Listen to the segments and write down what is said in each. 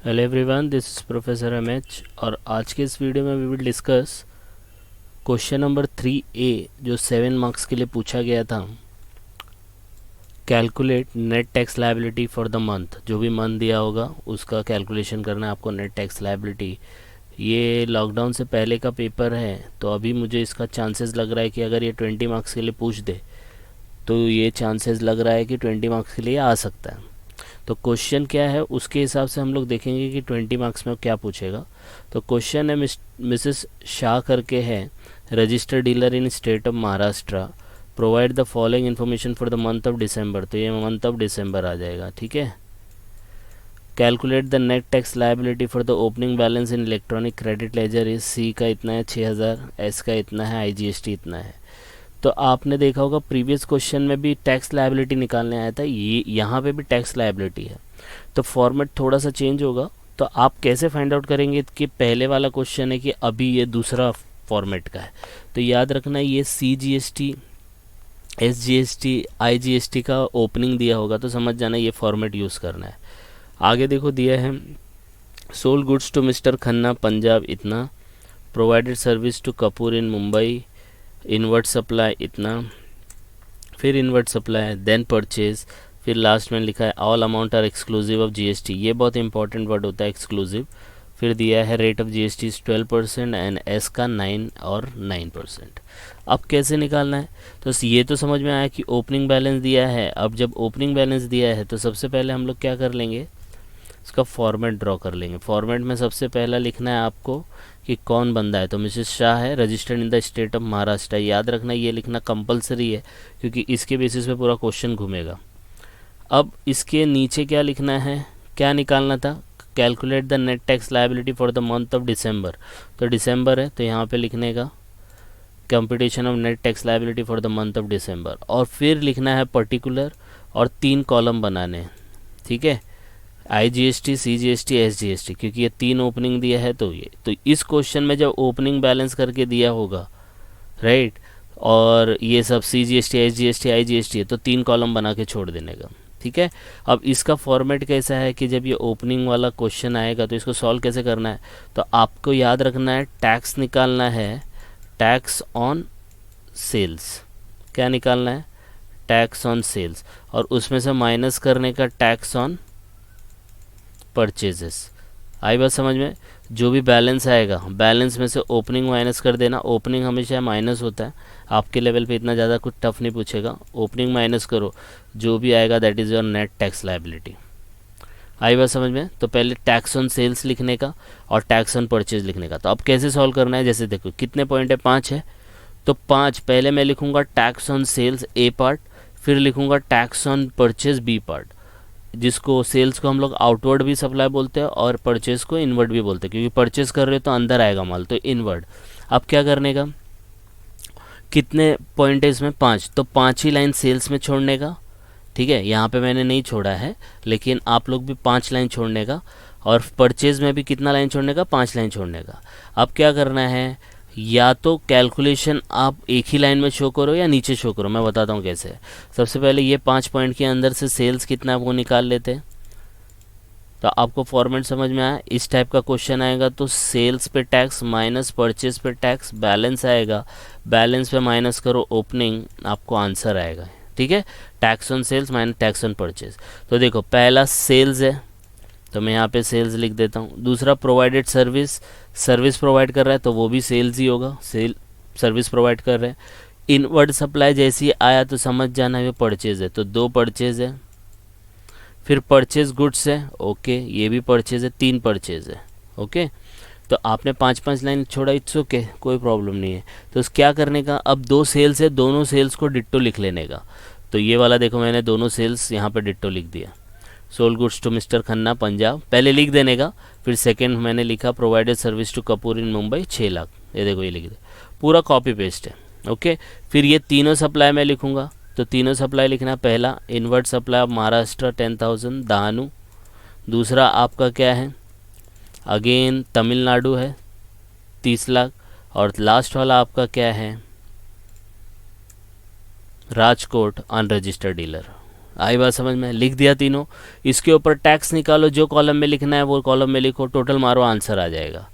Hello everyone, this is professor MH और आज के इस वीडियो में we will discuss question number 3A जो 7 मार्क्स के लिए पूछा गया था। Calculate net tax liability for the month. जो भी मंथ दिया होगा उसका कैलकुलेशन करना है आपको, नेट टैक्स लायबिलिटी। ये लॉकडाउन से पहले का पेपर है, तो अभी मुझे इसका चांसेस लग रहा है कि अगर ये 20 मार्क्स के लिए पूछ दे तो ये चांसेस लग रहा है कि 20 मार्क्स के लिए आ सकता है। तो क्वेश्चन क्या है उसके हिसाब से हम लोग देखेंगे कि 20 मार्क्स में क्या पूछेगा। तो क्वेश्चन है मिसेस शाह करके है, registered dealer in state of Maharashtra, provide the following information for the month of December. तो ये मंथ ऑफ डिसम्बर आ जाएगा, ठीक है। Calculate the net tax liability for the opening balance in electronic credit ledger is, C का इतना है 6000, S का इतना है, IGST इतना है। तो आपने देखा होगा प्रीवियस क्वेश्चन में भी टैक्स लायबिलिटी निकालने आया था, ये यहाँ पे भी टैक्स लायबिलिटी है। तो फॉर्मेट थोड़ा सा चेंज होगा। तो आप कैसे फाइंड आउट करेंगे कि पहले वाला क्वेश्चन है कि अभी ये दूसरा फॉर्मेट का है। तो याद रखना ये CGST, SGST, IGST का ओपनिंग दिया होगा तो समझ जाना ये फॉर्मेट यूज़ करना है। आगे देखो दिया है, sold goods to mister Khanna Punjab इतना, provided service to Kapoor in Mumbai, inward supply इतना, फिर इनवर्ट सप्लाई देन परचेज, फिर लास्ट में लिखा है all amount are exclusive of GST। ये बहुत इंपॉर्टेंट वर्ड होता है एक्सक्लूसिव। फिर दिया है rate of GST is 12% and S का 9 और 9%। अब कैसे निकालना है, तो ये तो समझ में आया कि ओपनिंग बैलेंस दिया है। अब जब ओपनिंग बैलेंस दिया है तो सबसे पहले हम लोग क्या कर लेंगे, इसका फॉर्मेट ड्रॉ कर लेंगे। फॉर्मेट में सबसे पहला लिखना है आपको कि कौन बंदा है। तो मिसेस शाह है, registered in the state of Maharashtra. याद रखना ये लिखना कंपलसरी है क्योंकि इसके बेसिस पे पूरा क्वेश्चन घूमेगा। अब इसके नीचे क्या लिखना है, क्या निकालना था, calculate the net tax liability for the month of December. तो डिसम्बर है तो यहाँ पे लिखने का computation of net tax liability for the month of December, और फिर लिखना है पर्टिकुलर और 3 कॉलम बनाने हैं, ठीक है। IGST, CGST, SGST, क्योंकि ये 3 ओपनिंग दिया है तो ये तो इस क्वेश्चन में जब ओपनिंग बैलेंस करके दिया होगा, राइट, और ये सब CGST, SGST, IGST है तो 3 कॉलम बना के छोड़ देने का, ठीक है। अब इसका फॉर्मेट कैसा है कि जब ये ओपनिंग वाला क्वेश्चन आएगा तो इसको सॉल्व कैसे करना है, तो आपको याद रखना है टैक्स निकालना है, टैक्स ऑन सेल्स। क्या निकालना है, टैक्स ऑन सेल्स, और उसमें से माइनस करने का टैक्स ऑन परचेजेस। आई बात समझ में। जो भी बैलेंस आएगा बैलेंस में से ओपनिंग माइनस कर देना। ओपनिंग हमेशा माइनस होता है, आपके लेवल पे इतना ज़्यादा कुछ टफ नहीं पूछेगा। ओपनिंग माइनस करो, जो भी आएगा that is your net tax liability. आई बात समझ में। तो पहले टैक्स ऑन सेल्स लिखने का और टैक्स ऑन परचेज लिखने का। तो अब कैसे सॉल्व करना है, जैसे देखो कितने पॉइंट है, 5 है। तो 5 पहले मैं लिखूँगा tax on sales A part, फिर लिखूँगा tax on purchase B part, जिसको सेल्स को हम लोग आउटवर्ड भी सप्लाई बोलते हैं और परचेज को इनवर्ड भी बोलते हैं, क्योंकि परचेज कर रहे हो तो अंदर आएगा माल, तो इनवर्ड। अब क्या करने का, कितने पॉइंट है इसमें, 5, तो 5 ही लाइन सेल्स में छोड़ने का, ठीक है। यहाँ पे मैंने नहीं छोड़ा है लेकिन आप लोग भी 5 लाइन छोड़ने का, और परचेज में भी कितना लाइन छोड़ने का, 5 लाइन छोड़ने का। अब क्या करना है, या तो कैलकुलेशन आप एक ही लाइन में शो करो या नीचे शो करो, मैं बताता हूँ कैसे। सबसे पहले ये 5 पॉइंट के अंदर से सेल्स कितना है वो निकाल लेते हैं। तो आपको फॉर्मेट समझ में आया, इस टाइप का क्वेश्चन आएगा तो सेल्स पे टैक्स माइनस परचेज पे टैक्स, बैलेंस आएगा, बैलेंस पे माइनस करो ओपनिंग, आपको आंसर आएगा, ठीक है। Tax on sales minus tax on purchase. तो देखो पहला सेल्स है तो मैं यहाँ पे सेल्स लिख देता हूँ। दूसरा प्रोवाइडेड सर्विस, सर्विस प्रोवाइड कर रहा है तो वो भी सेल्स ही होगा, सेल सर्विस प्रोवाइड कर रहे हैं। इनवर्ड सप्लाई जैसे ही आया तो समझ जाना ये परचेज है, तो 2 परचेज है। फिर परचेज गुड्स है, ओके, ये भी परचेज है, 3 परचेज है, ओके। तो आपने 5-5 लाइन छोड़ा, इट्स ओके, कोई प्रॉब्लम नहीं है। तो क्या करने का, अब 2 सेल्स है, दोनों सेल्स को डिट्टो लिख लेने का। तो ये वाला देखो मैंने दोनों सेल्स यहाँ पे डिट्टो लिख दिया। Sold goods to mister Khanna Punjab पहले लिख देने का, फिर सेकंड मैंने लिखा provided service to Kapoor in Mumbai 6 lakh, ये देखो ये लिख दे, पूरा कॉपी पेस्ट है, ओके। फिर ये तीनों सप्लाई मैं लिखूँगा, तो तीनों सप्लाई लिखना, पहला inward supply of Maharashtra 10,000 Danu, दूसरा आपका क्या है, अगेन तमिलनाडु है 30 लाख, और लास्ट वाला आपका क्या है, राजकोट अनरजिस्टर्ड डीलर, आई बात समझ में, लिख दिया तीनों। इसके ऊपर टैक्स निकालो, जो कॉलम में लिखना है वो कॉलम में लिखो, टोटल मारो, आंसर आ जाएगा।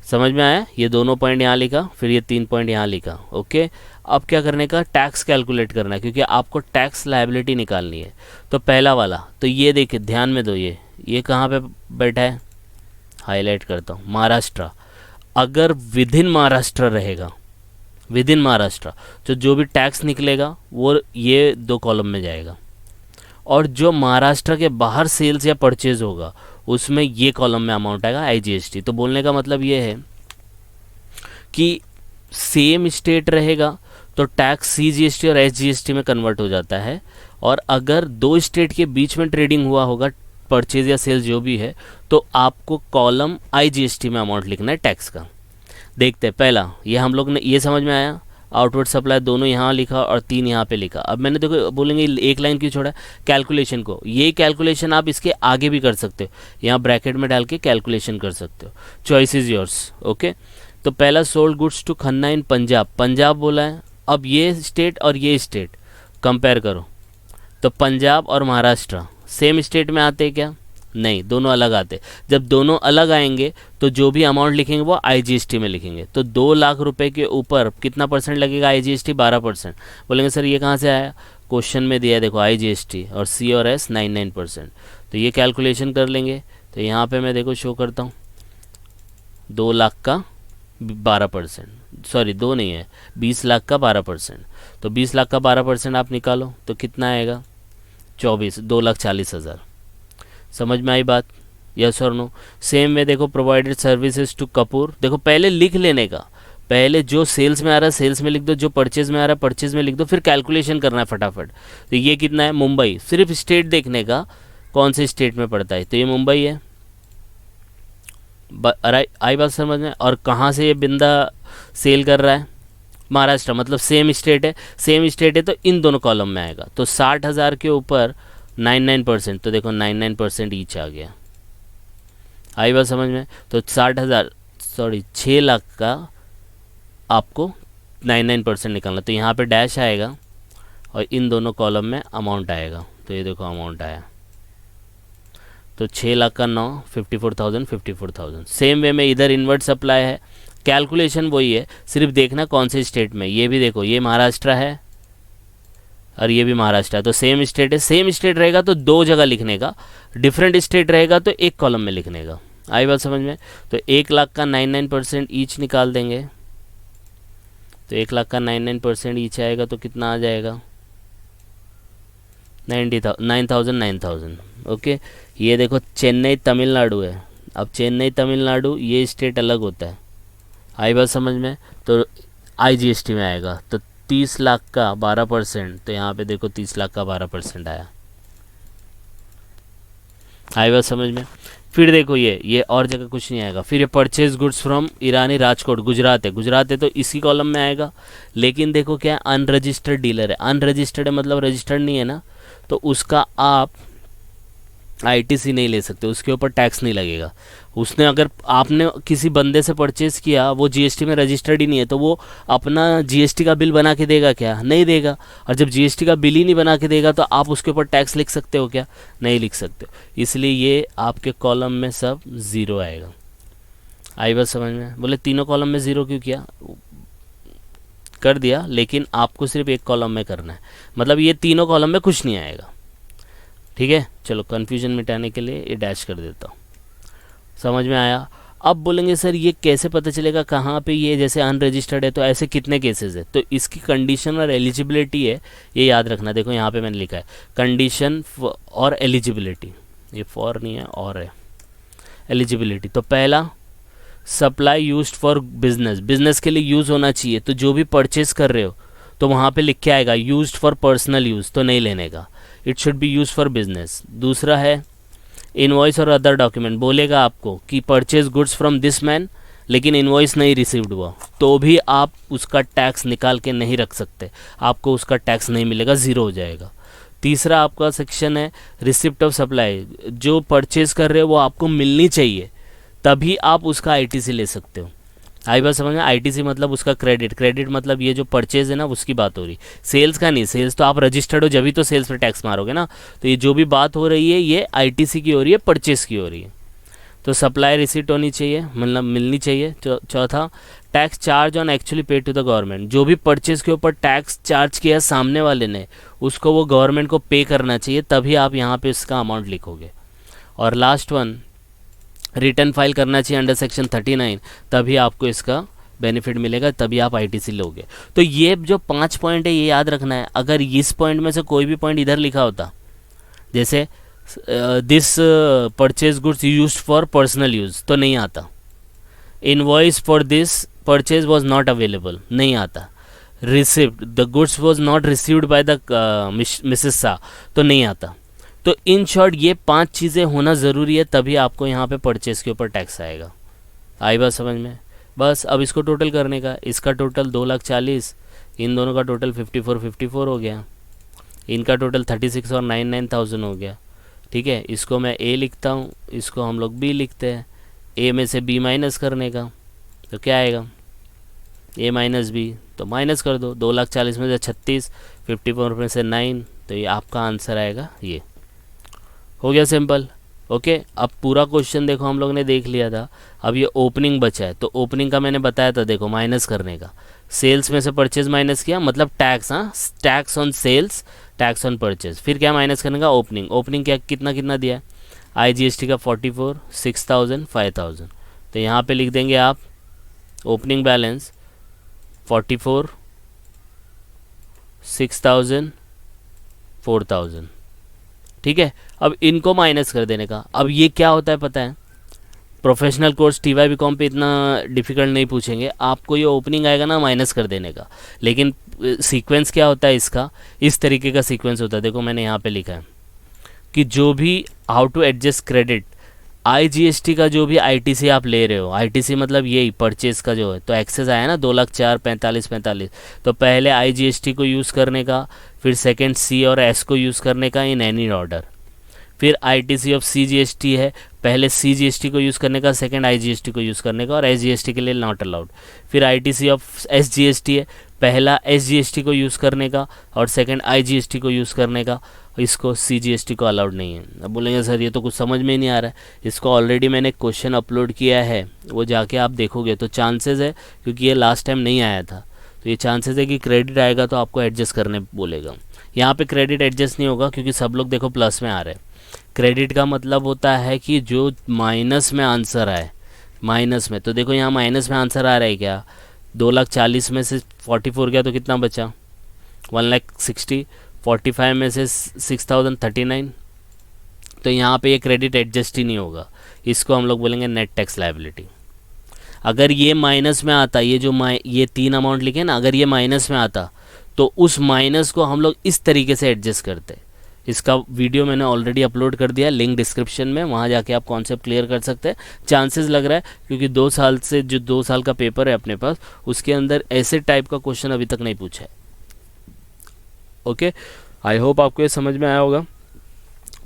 समझ में आया? ये दोनों पॉइंट यहाँ लिखा, फिर ये 3 पॉइंट यहाँ लिखा। ओके, अब क्या करने का, टैक्स कैलकुलेट करना है, क्योंकि आपको टैक्स लायबिलिटी निकालनी है। तो पहला वाला, तो ये देखिए ध्यान में दो, ये कहाँ पे बैठा है, हाईलाइट करता हूँ, महाराष्ट्र। अगर विद इन महाराष्ट्र रहेगा, विद इन महाराष्ट्र, तो जो भी टैक्स निकलेगा वो ये 2 कॉलम में जाएगा, और जो महाराष्ट्र के बाहर सेल्स या परचेज होगा उसमें ये कॉलम में अमाउंट आएगा IGST। तो बोलने का मतलब ये है कि सेम स्टेट रहेगा तो टैक्स CGST और SGST में कन्वर्ट हो जाता है, और अगर 2 स्टेट के बीच में ट्रेडिंग हुआ होगा, परचेज या सेल्स जो भी है, तो आपको कॉलम IGST में अमाउंट लिखना है टैक्स का। देखते हैं, पहला ये हम लोग ने, ये समझ में आया, आउटवर्ड सप्लाई दोनों यहाँ लिखा और 3 यहाँ पे लिखा। अब मैंने देखो बोलेंगे एक लाइन क्यों छोड़ा, कैलकुलेशन को, ये कैलकुलेशन आप इसके आगे भी कर सकते हो, यहाँ ब्रैकेट में डाल के कैलकुलेशन कर सकते हो, चॉइस इज़ योर्स। ओके, तो पहला सोल्ड गुड्स टू खन्ना इन पंजाब, पंजाब बोला है। अब ये स्टेट और ये स्टेट कंपेयर करो, तो पंजाब और महाराष्ट्र सेम स्टेट में आते हैं क्या? नहीं, दोनों अलग आते। जब दोनों अलग आएंगे तो जो भी अमाउंट लिखेंगे वो IGST में लिखेंगे। तो 2 लाख रुपए के ऊपर कितना परसेंट लगेगा IGST? 12%। बोलेंगे सर ये कहाँ से आया, क्वेश्चन में दिया है देखो IGST और C और S 99%। तो ये कैलकुलेशन कर लेंगे। तो यहाँ पे मैं देखो शो करता हूँ, 2 लाख का 12%, सॉरी 2 नहीं है, 20 लाख का 12%। तो 20 लाख का 12% आप निकालो तो कितना आएगा, 2,40,000। समझ में आई बात? यस और नो? सेम में देखो, प्रोवाइडेड सर्विसेज टू कपूर, देखो पहले लिख लेने का, पहले जो सेल्स में आ रहा है सेल्स में लिख दो, जो परचेज में आ रहा है परचेज में लिख दो, फिर कैलकुलेशन करना है फटाफट। तो ये कितना है, मुंबई, सिर्फ स्टेट देखने का कौन से स्टेट में पड़ता है, तो ये मुंबई है। आई बात समझ में? और कहाँ से ये बिंदा सेल कर रहा है, महाराष्ट्र, मतलब सेम स्टेट है, सेम स्टेट है तो इन दोनों कॉलम में आएगा। तो 60,000 के ऊपर 99%, तो देखो 99% ईच आ गया। आई बात समझ में? तो 6 लाख का आपको 99% निकालना, तो यहाँ पे डैश आएगा और इन दोनों कॉलम में अमाउंट आएगा। तो ये देखो अमाउंट आया, तो 6 लाख का 9, 54,000। सेम वे में इधर इनवर्ट सप्लाई है, कैलकुलेशन वही है, सिर्फ देखना कौन से स्टेट में। ये भी देखो, ये महाराष्ट्र है और ये भी महाराष्ट्र है, तो सेम स्टेट है। सेम स्टेट रहेगा तो 2 जगह लिखने का, डिफरेंट स्टेट रहेगा तो 1 कॉलम में लिखने का। आई बात समझ में? तो 1 लाख का 99% ईच निकाल देंगे, तो 1 लाख का 99% ईच आएगा तो कितना आ जाएगा, 9,000। ओके, ये देखो चेन्नई तमिलनाडु है। अब चेन्नई तमिलनाडु ये स्टेट अलग होता है। आई बात समझ में? तो IGST में आएगा, तो 30 लाख का 12%, तो यहाँ पे देखो 30 लाख का 12% आया। आई बात समझ में? फिर देखो ये और जगह कुछ नहीं आएगा। फिर ये परचेज गुड्स फ्रॉम ईरानी राजकोट, गुजरात है तो इसी कॉलम में आएगा। लेकिन देखो क्या है, अनरजिस्टर्ड डीलर है, अनरजिस्टर्ड है मतलब रजिस्टर्ड नहीं है ना, तो उसका आप ITC नहीं ले सकते, उसके ऊपर टैक्स नहीं लगेगा। उसने, अगर आपने किसी बंदे से परचेज किया, वो GST में रजिस्टर्ड ही नहीं है, तो वो अपना GST का बिल बना के देगा क्या? नहीं देगा। और जब GST का बिल ही नहीं बना के देगा तो आप उसके ऊपर टैक्स लिख सकते हो क्या? नहीं लिख सकते हो। इसलिए ये आपके कॉलम में सब 0 आएगा। आई बात समझ में? बोले तीनों कॉलम में 0 क्यों किया? कर दिया, लेकिन आपको सिर्फ 1 कॉलम में करना है, मतलब ये तीनों कॉलम में कुछ नहीं आएगा। ठीक है, चलो कन्फ्यूजन मिटाने के लिए ये डैश कर देता हूँ। समझ में आया? अब बोलेंगे सर ये कैसे पता चलेगा कहाँ पे ये जैसे अनरजिस्टर्ड है, तो ऐसे कितने केसेस है? तो इसकी कंडीशन और एलिजिबिलिटी है, ये याद रखना। देखो यहाँ पे मैंने लिखा है कंडीशन और एलिजिबिलिटी, ये फॉर नहीं है और है एलिजिबिलिटी। तो पहला, supply used for business, business के लिए यूज़ होना चाहिए, तो जो भी परचेज कर रहे हो तो वहाँ पे लिख के आएगा यूज्ड फॉर पर्सनल यूज़, तो नहीं लेने का, it should be use for business. दूसरा है इनवॉइस और अदर डॉक्यूमेंट, बोलेगा आपको कि purchase goods from this man, लेकिन इनवॉइस नहीं रिसीव्ड हुआ, तो भी आप उसका टैक्स निकाल के नहीं रख सकते, आपको उसका टैक्स नहीं मिलेगा, 0 हो जाएगा। तीसरा आपका सेक्शन है रिसिप्ट ऑफ सप्लाई, जो परचेज कर रहे हो वो आपको मिलनी चाहिए, तभी आप उसका ITC ले सकते हो। आई बात समझ में। आईटीसी मतलब उसका क्रेडिट, क्रेडिट मतलब ये जो परचेज है ना उसकी बात हो रही, सेल्स का नहीं। सेल्स तो आप रजिस्टर्ड हो जब भी तो सेल्स पे टैक्स मारोगे ना, तो ये जो भी बात हो रही है ये आईटीसी की हो रही है, परचेज की हो रही है। तो सप्लाई रिसीट होनी चाहिए, मतलब मिलनी चाहिए। चौथा, tax charge on actually paid to the government, जो भी परचेज के ऊपर टैक्स चार्ज किया है सामने वाले ने उसको वो गवर्नमेंट को पे करना चाहिए, तभी आप यहाँ पे इसका अमाउंट लिखोगे। और लास्ट वन, रिटर्न फाइल करना चाहिए अंडर सेक्शन 39, तभी आपको इसका बेनिफिट मिलेगा, तभी आप आईटीसी लोगे। तो ये जो 5 पॉइंट है ये याद रखना है। अगर इस पॉइंट में से कोई भी पॉइंट इधर लिखा होता, जैसे this purchase goods used for personal use, तो नहीं आता। Invoice for this purchase was not available, नहीं आता। Receipt, the goods was not received by the Mrs सा, तो नहीं आता। तो इन शॉर्ट ये 5 चीज़ें होना ज़रूरी है, तभी आपको यहाँ पे परचेज़ के ऊपर टैक्स आएगा। आई बात समझ में। बस अब इसको टोटल करने का, इसका टोटल 2,40,000, इन दोनों का टोटल 54 हो गया, इनका टोटल 36 और 9,000 हो गया। ठीक है, इसको मैं ए लिखता हूँ, इसको हम लोग बी लिखते हैं। ए में से बी माइनस करने का, तो क्या आएगा, ए माइनस बी, तो माइनस कर दो। 2,40,000 में से 36, 54 में से 9, तो ये आपका आंसर आएगा। ये हो गया सिंपल। ओके, अब पूरा क्वेश्चन देखो हम लोग ने देख लिया था। अब ये ओपनिंग बचा है, तो ओपनिंग का मैंने बताया था, देखो माइनस करने का। सेल्स में से परचेज माइनस किया, मतलब टैक्स, हाँ, tax on sales, tax on purchase. फिर क्या माइनस करने का, ओपनिंग। ओपनिंग क्या कितना कितना दिया है, आईजीएसटी का 44, 6,000, 5,000। तो यहाँ पे लिख देंगे आप ओपनिंग बैलेंस 44, 6,000, 4,000। ठीक है, अब इनको माइनस कर देने का। अब ये क्या होता है पता है, प्रोफेशनल कोर्स टीवाई बीकॉम पे इतना डिफ़िकल्ट नहीं पूछेंगे आपको, ये ओपनिंग आएगा ना माइनस कर देने का। लेकिन सीक्वेंस क्या होता है इसका, इस तरीके का सीक्वेंस होता है। देखो मैंने यहाँ पे लिखा है कि जो भी how to adjust credit, IGST का जो भी आईटीसी आप ले रहे हो, आईटीसी मतलब यही परचेज का जो है, तो एक्सेस आया ना 2,04,45,45, तो पहले आईजीएसटी को यूज़ करने का, फिर सेकंड सी और एस को यूज़ करने का इन एनी ऑर्डर। फिर आईटीसी ऑफ सीजीएसटी है, पहले सीजीएसटी को यूज़ करने का, सेकंड आईजीएसटी को यूज़ करने का, और एसजीएसटी के लिए नॉट अलाउड। फिर आईटीसी ऑफ एसजीएसटी है, पहला एसजीएसटी को यूज़ करने का और सेकंड आईजीएसटी को यूज़ करने का, इसको सीजीएसटी को अलाउड नहीं है। अब बोलेंगे सर ये तो कुछ समझ में ही नहीं आ रहा है। इसको ऑलरेडी मैंने क्वेश्चन अपलोड किया है, वो जाके आप देखोगे तो चांसेस है, क्योंकि ये लास्ट टाइम नहीं आया था, तो ये चांसेस है कि क्रेडिट आएगा तो आपको एडजस्ट करने बोलेगा। यहाँ पे क्रेडिट एडजस्ट नहीं होगा, क्योंकि सब लोग देखो प्लस में आ रहे हैं। क्रेडिट का मतलब होता है कि जो माइनस में आंसर आए, माइनस में, तो देखो यहाँ माइनस में आंसर आ रहा है क्या, 2,40,000 में से 44 गया तो कितना बचा, 1,60,000, 45 में से 6,039, तो यहाँ पे ये क्रेडिट एडजस्ट ही नहीं होगा। इसको हम लोग बोलेंगे नेट टैक्स लायबिलिटी। अगर ये माइनस में आता, ये जो ये 3 अमाउंट लिखे ना, अगर ये माइनस में आता तो उस माइनस को हम लोग इस तरीके से एडजस्ट करते। इसका वीडियो मैंने ऑलरेडी अपलोड कर दिया, लिंक डिस्क्रिप्शन में, वहाँ जाके आप कॉन्सेप्ट क्लियर कर सकते हैं। चांसेस लग रहा है क्योंकि 2 साल से जो 2 साल का पेपर है अपने पास, उसके अंदर ऐसे टाइप का क्वेश्चन अभी तक नहीं पूछा है। ओके, आई होप आपको ये समझ में आया होगा।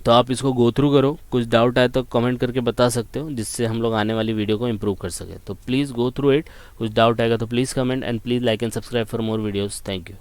तो आप इसको गो थ्रू करो, कुछ डाउट आए तो कमेंट करके बता सकते हो, जिससे हम लोग आने वाली वीडियो को इम्प्रूव कर सकें। तो प्लीज़ गो थ्रू इट, कुछ डाउट आएगा तो please comment, and please like and subscribe for more videos. Thank you.